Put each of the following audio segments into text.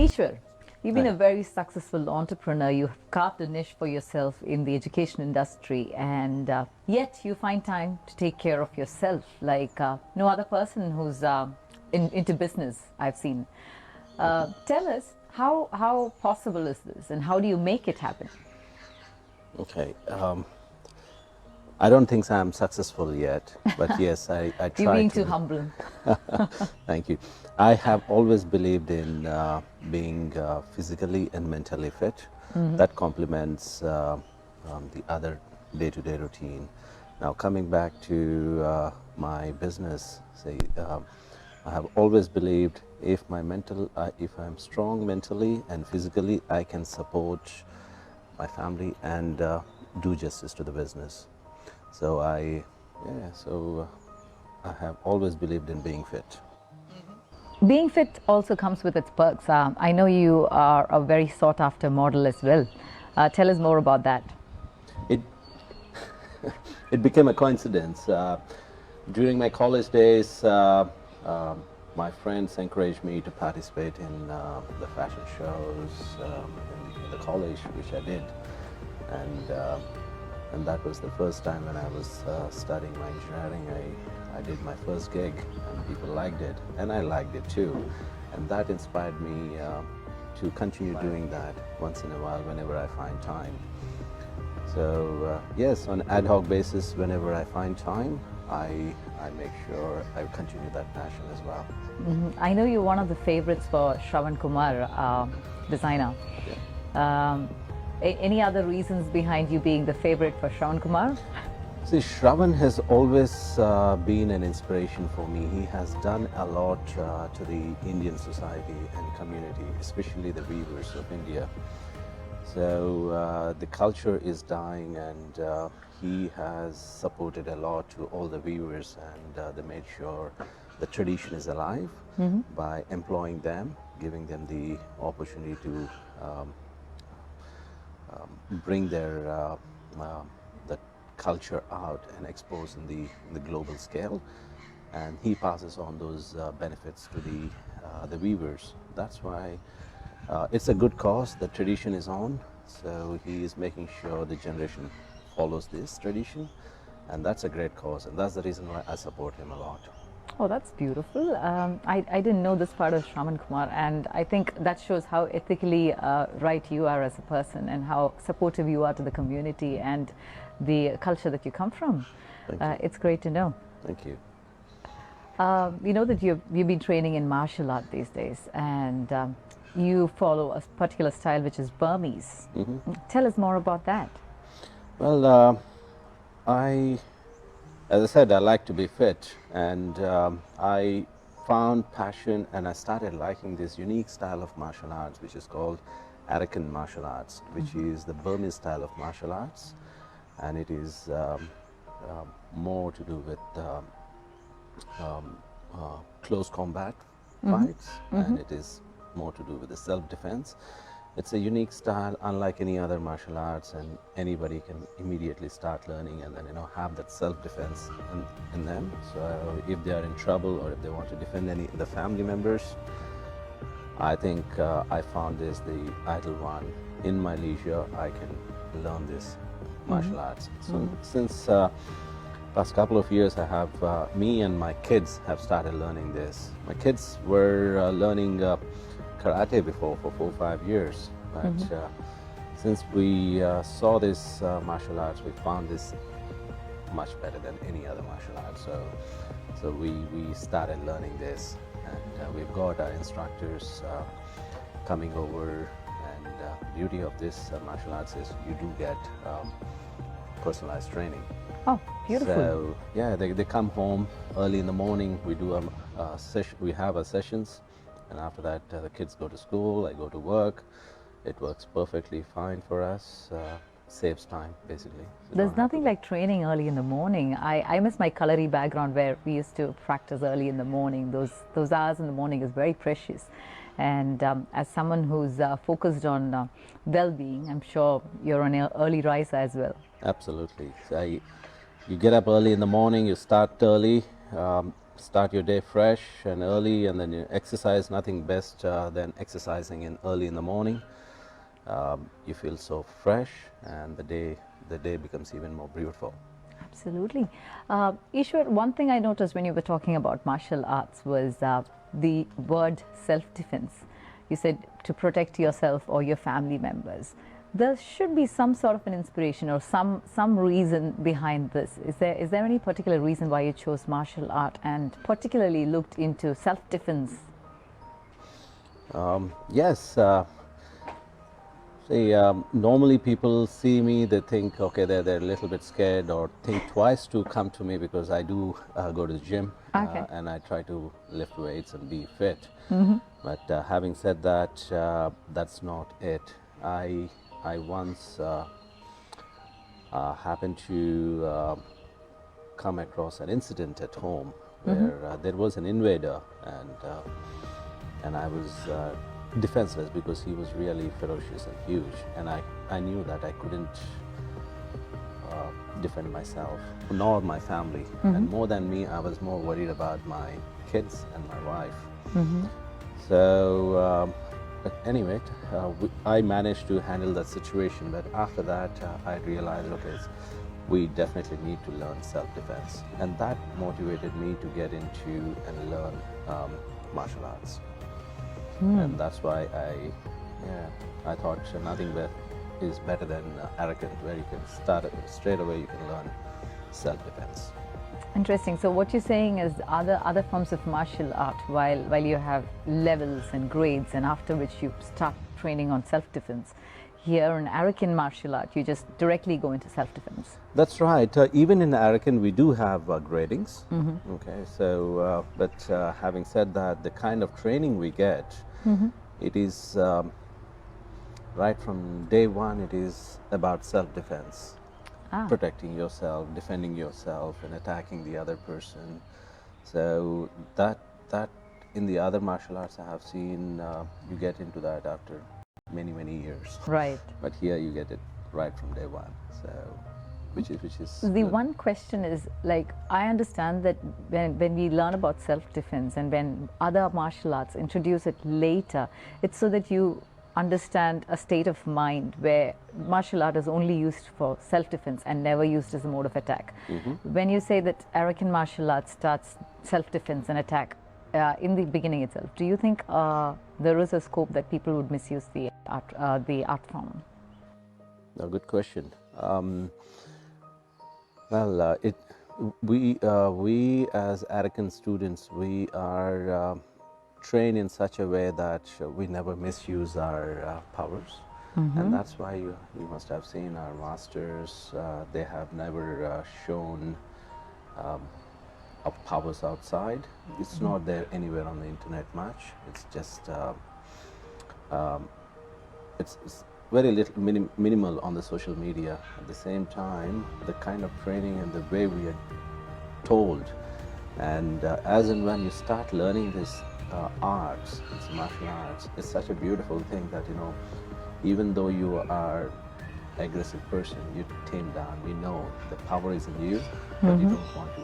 Eshwar, you've been Hi. a very successful entrepreneur. You've carved a niche for yourself in the education industry, and yet you find time to take care of yourself like no other person who's into business I've seen. Tell us, how possible is this, and how do you make it happen? Okay. I don't think I'm successful yet, but yes, I try to. You're being too humble. Thank you. I have always believed in being physically and mentally fit. That complements the other day-to-day routine. Now, coming back to my business, I have always believed if I'm strong mentally and physically, I can support my family and do justice to the business. So I have always believed in being fit. Being fit also comes with its perks. I know you are a very sought after model as well. Tell us more about that. It it became a coincidence. During my college days, my friends encouraged me to participate in the fashion shows in the college, which I did, and that was the first time when I was studying my engineering. I did my first gig, and people liked it, and I liked it too, and that inspired me to continue doing that once in a while whenever I find time. So yes, on an ad hoc basis, whenever I find time, I make sure I continue that passion as well. I know you're one of the favorites for Shravan Kumar, designer. Yeah. Any other reasons behind you being the favorite for Shravan Kumar? See, Shravan has always been an inspiration for me. He has done a lot to the Indian society and community, especially the weavers of India. So the culture is dying, and he has supported a lot to all the weavers, and they made sure the tradition is alive by employing them, giving them the opportunity to bring their the culture out and expose in the global scale, and he passes on those benefits to the weavers. That's why it's a good cause. The tradition is on, so he is making sure the generation follows this tradition, and that's a great cause, and that's the reason why I support him a lot. Oh, that's beautiful. I didn't know this part of Shravan Kumar, and I think that shows how ethically right you are as a person, and how supportive you are to the community and the culture that you come from. Thank you. It's great to know. Thank you. We know that you've been training in martial art these days, and you follow a particular style which is Burmese. Tell us more about that. Well, as I said, I like to be fit, and I found passion, and I started liking this unique style of martial arts, which is called Arakan martial arts, which is the Burmese style of martial arts, and it is more to do with close combat fights, and it is more to do with the self-defense. It's a unique style, unlike any other martial arts, and anybody can immediately start learning and then have that self-defense in them. So if they are in trouble or if they want to defend any of the family members, I think I found this the ideal one. In my leisure, I can learn this martial arts. So since past couple of years, I have me and my kids have started learning this. My kids were learning karate before for 4 or 5 years, but since we saw this martial arts, we found this much better than any other martial arts. So we started learning this, and we've got our instructors coming over, and the beauty of this martial arts is you do get personalized training. Oh, beautiful. So yeah, they come home early in the morning. We do a session. We have our sessions, and after that, the kids go to school. I go to work. It works perfectly fine for us. Saves time, basically. There's nothing like training early in the morning. I miss my Kalari background, where we used to practice early in the morning. Those hours in the morning is very precious. And as someone who's focused on well-being, I'm sure you're an early riser as well. Absolutely. So you get up early in the morning. You start early. start your day fresh and early, and then you exercise. Nothing best than exercising early in the morning. You feel so fresh, and the day becomes even more beautiful. Absolutely. Eshwar, one thing I noticed when you were talking about martial arts was the word self-defense. You said to protect yourself or your family members. There should be some sort of an inspiration or some reason behind this. Is there any particular reason why you chose martial art and particularly looked into self-defense? Yes. Normally people see me, they think, okay, they're a little bit scared or think twice to come to me, because I do go to the gym and I try to lift weights and be fit. But having said that, that's not it. I once happened to come across an incident at home where there was an invader, and I was defenseless because he was really ferocious and huge, and I knew that I couldn't defend myself nor my family. And more than me, I was more worried about my kids and my wife. So anyway, I managed to handle that situation, but after that I realized, okay, we definitely need to learn self-defense, and that motivated me to get into and learn martial arts. And that's why I thought nothing is better than arrogant, where you can start straight away, you can learn self-defense. Interesting. So what you're saying is other forms of martial art, while you have levels and grades, and after which you start training on self-defense. Here in Arakan martial art, you just directly go into self-defense. That's right. Even in Arakan, we do have gradings. Okay. So, but having said that, the kind of training we get, it is right from day one. It is about self-defense. Protecting yourself, defending yourself, and attacking the other person. So that in the other martial arts I have seen, you get into that after many years. Right. But here you get it right from day one. So which is the good. one question is, like, I understand that when we learn about self-defense and when other martial arts introduce it later, it's so that you understand a state of mind where martial art is only used for self-defense and never used as a mode of attack. When you say that Arakan martial arts starts self-defense and attack in the beginning itself, do you think there is a scope that people would misuse the art form? A good question. We as Arakan students, we are train in such a way that we never misuse our powers, and that's why you must have seen our masters. They have never shown of powers outside. It's not there anywhere on the internet much. It's just it's very little minimal on the social media. At the same time, the kind of training and the way we are told, and as and when you start learning this arts, it's martial arts, it's such a beautiful thing that, you know, even though you are an aggressive person, you tame down. We know the power is in you, but you don't want to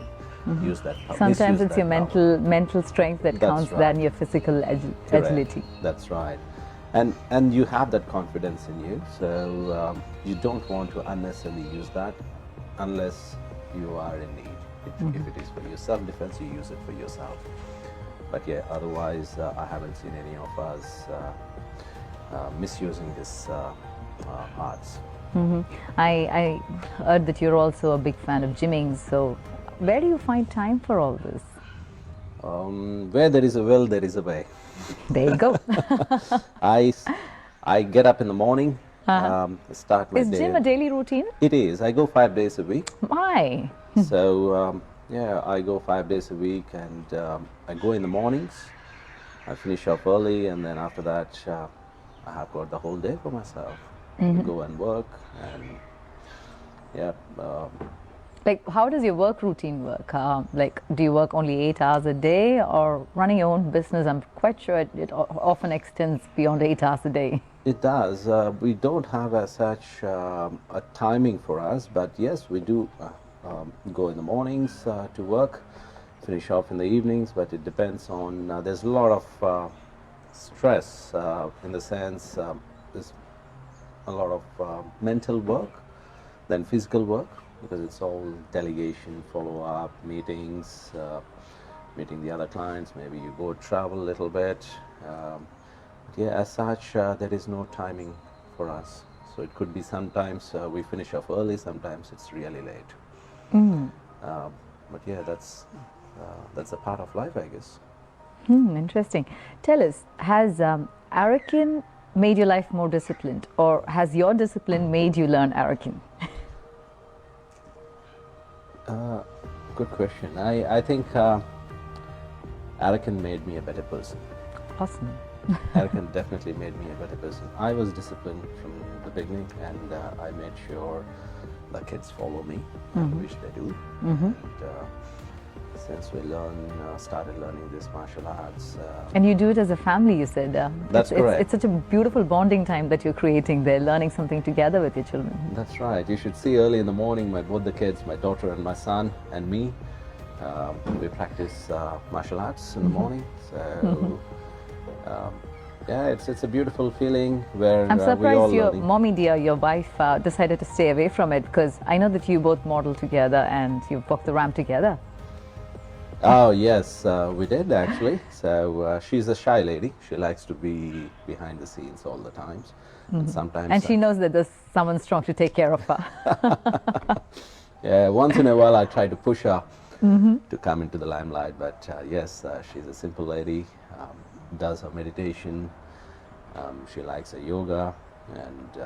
use that power. Sometimes it's your mental strength that counts than your physical agility. That's right. And you have that confidence in you, so you don't want to unnecessarily use that unless you are in need. If it is for your self-defense, you use it for yourself. But yeah, otherwise, I haven't seen any of us misusing this arts. I heard that you're also a big fan of gymming. So, where do you find time for all this? Where there is a will, there is a way. There you go. I get up in the morning, start my day. Is gym a daily routine? It is. I go 5 days a week. Why? So yeah, I go 5 days a week, and I go in the mornings. I finish up early, and then after that, I have got the whole day for myself to go and work. And yeah. Like, how does your work routine work? Like, do you work only 8 hours a day, or running your own business? I'm quite sure it often extends beyond 8 hours a day. It does. We don't have as such a timing for us, but yes, we do go in the mornings to work, finish off in the evenings, but it depends on, there's a lot of stress in the sense there's a lot of mental work than physical work, because it's all delegation, follow-up, meetings, meeting the other clients, maybe you go travel a little bit. Yeah, as such, there is no timing for us. So it could be sometimes we finish off early, sometimes it's really late. But yeah, that's a part of life, I guess. Interesting. Tell us, has Arakan made your life more disciplined, or has your discipline made you learn Arakan? Good question. I think Arakan made me a better person. Awesome. Arakan definitely made me a better person. I was disciplined from the beginning, and I made sure the kids follow me, which they do. And, since we started learning this martial arts. And you do it as a family, you said. That's correct. It's such a beautiful bonding time that you're creating there, learning something together with your children. That's right. You should see early in the morning, both the kids, my daughter and my son and me, we practice martial arts in the morning. So yeah, it's a beautiful feeling where I'm surprised your learning. mommy dear, your wife, decided to stay away from it, because I know that you both model together and you walk the ramp together. Oh yes, we did actually. So she's a shy lady. She likes to be behind the scenes all the times. And sometimes. And she knows that there's someone strong to take care of her. Yeah, once in a while I try to push her to come into the limelight. But yes, she's a simple lady. Does her meditation. She likes her yoga and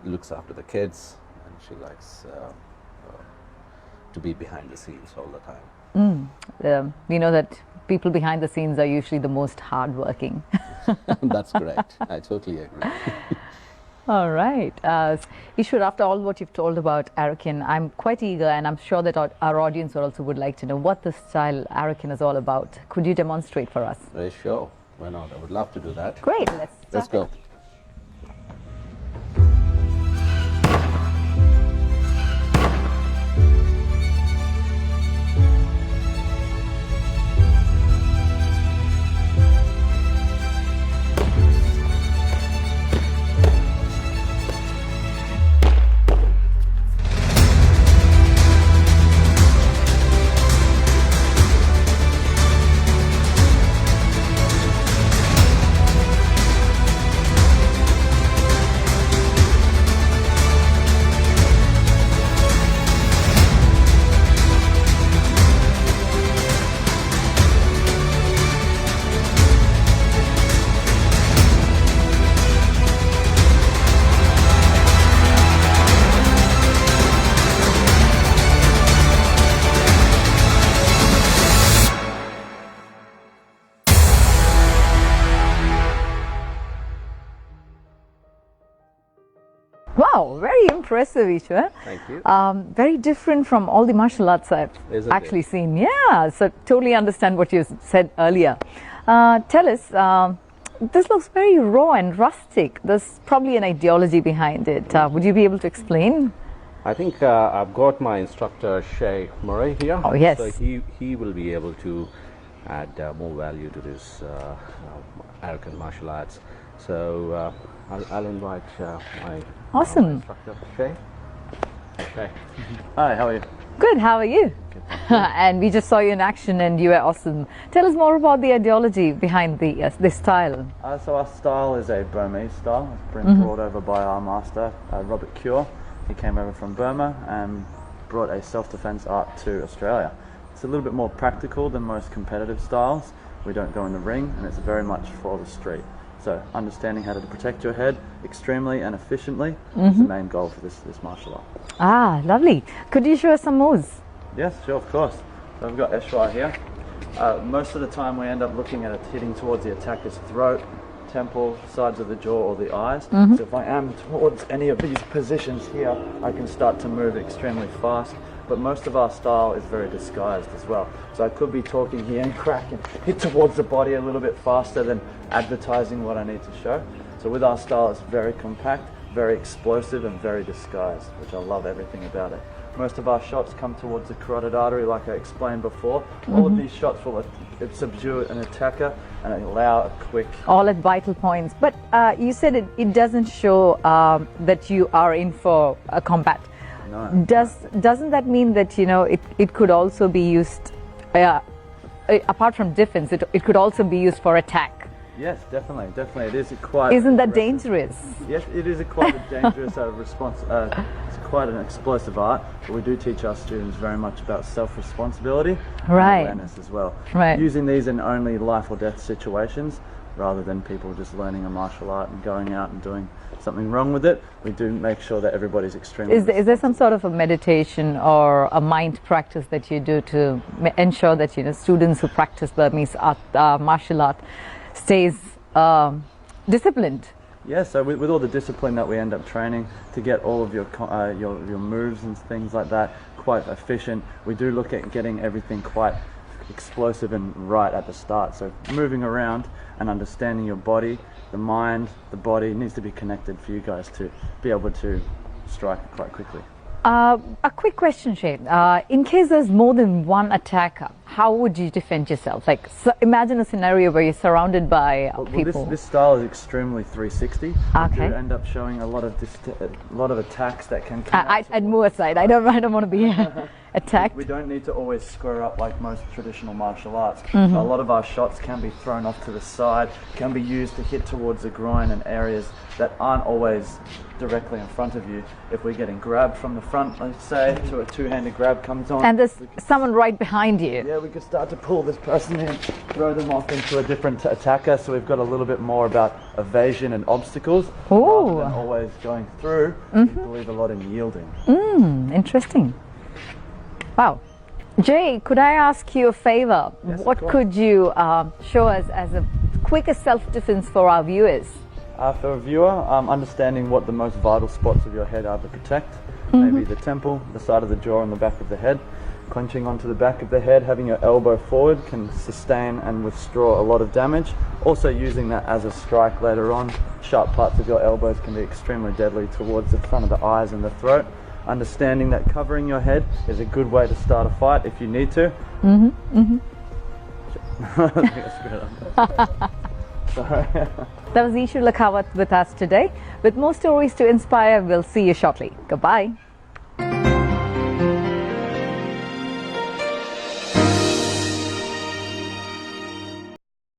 looks after the kids. And she likes to be behind the scenes all the time. We know that people behind the scenes are usually the most hardworking. That's correct. I totally agree. All right. Eshwar, after all what you've told about Arakan, I'm quite eager, and I'm sure that our audience also would like to know what this style Arakan is all about. Could you demonstrate for us? Sure. Why not? I would love to do that. Great. Let's go. Wow, very impressive, Eshwar. Thank you. Very different from all the martial arts I've actually seen. Yeah, so totally understand what you said earlier. Tell us, this looks very raw and rustic. There's probably an ideology behind it. Would you be able to explain? I think I've got my instructor Shay Murray here. Oh yes. So he will be able to add more value to this Arakan martial arts. So I'll invite my instructor Shay. Okay. Hi, how are you? Good, how are you? Good. And we just saw you in action and you were awesome. Tell us more about the ideology behind this style. So our style is a Burmese style. It's been brought over by our master, Robert Cure. He came over from Burma and brought a self-defense art to Australia. It's a little bit more practical than most competitive styles. We don't go in the ring, and it's very much for the street. So understanding how to protect your head extremely and efficiently is the main goal for this martial art. Ah, lovely. Could you show us some moves? Yes, sure, of course. So we've got Eshwar here. Most of the time we end up looking at it hitting towards the attacker's throat, temple, sides of the jaw, or the eyes. So if I am towards any of these positions here, I can start to move extremely fast. But most of our style is very disguised as well. So I could be talking here and crack and hit towards the body a little bit faster than advertising what I need to show. So with our style, it's very compact, very explosive and very disguised, which I love everything about it. Most of our shots come towards the carotid artery, like I explained before. All of these shots will subdue an attacker and allow a quick... All at vital points. But you said it doesn't show that you are in for a combat. No. Doesn't that mean that, you know, it could also be used, apart from defense, it could also be used for attack? Yes, definitely. It is quite... Isn't that aggressive. dangerous? Yes, it is quite a dangerous response. It's quite an explosive art, but we do teach our students very much about self-responsibility Right. and awareness as well. Right. Using these in only life or death situations, rather than people just learning a martial art and going out and doing something wrong with it. We do make sure that everybody's extremely... Is there some sort of a meditation or a mind practice that you do to ensure that, you know, students who practice Burmese art, martial art, stays disciplined? Yeah, so with all the discipline that we end up training to get all of your moves and things like that quite efficient, we do look at getting everything quite explosive and right at the start. So moving around and understanding your body, the mind, the body needs to be connected for you guys to be able to strike quite quickly. A quick question, Shane. In case there's more than one attacker, how would you defend yourself? Like, so imagine a scenario where you're surrounded by people. This style is extremely 360. Okay. We do end up showing a lot of attacks that can come out I'd move aside. I don't want to be attacked. We don't need to always square up like most traditional martial arts. A lot of our shots can be thrown off to the side, can be used to hit towards the groin and areas that aren't always directly in front of you. If we're getting grabbed from the front, let's say, to a two-handed grab comes on. And there's someone right behind you. Yeah, we could start to pull this person in, throw them off into a different attacker, so we've got a little bit more about evasion and obstacles, rather than always going through. We believe a lot in yielding. Interesting. Wow. Jay, could I ask you a favor? Yes, what could you show us as a quickest self-defense for our viewers? For a viewer, understanding what the most vital spots of your head are to protect. Maybe the temple, the side of the jaw and the back of the head. Clenching onto the back of the head, having your elbow forward can sustain and withdraw a lot of damage. Also using that as a strike later on. Sharp parts of your elbows can be extremely deadly towards the front of the eyes and the throat. Understanding that covering your head is a good way to start a fight if you need to. Sorry. That was Eshwar Lakhawat with us today. With more stories to inspire, we'll see you shortly. Goodbye.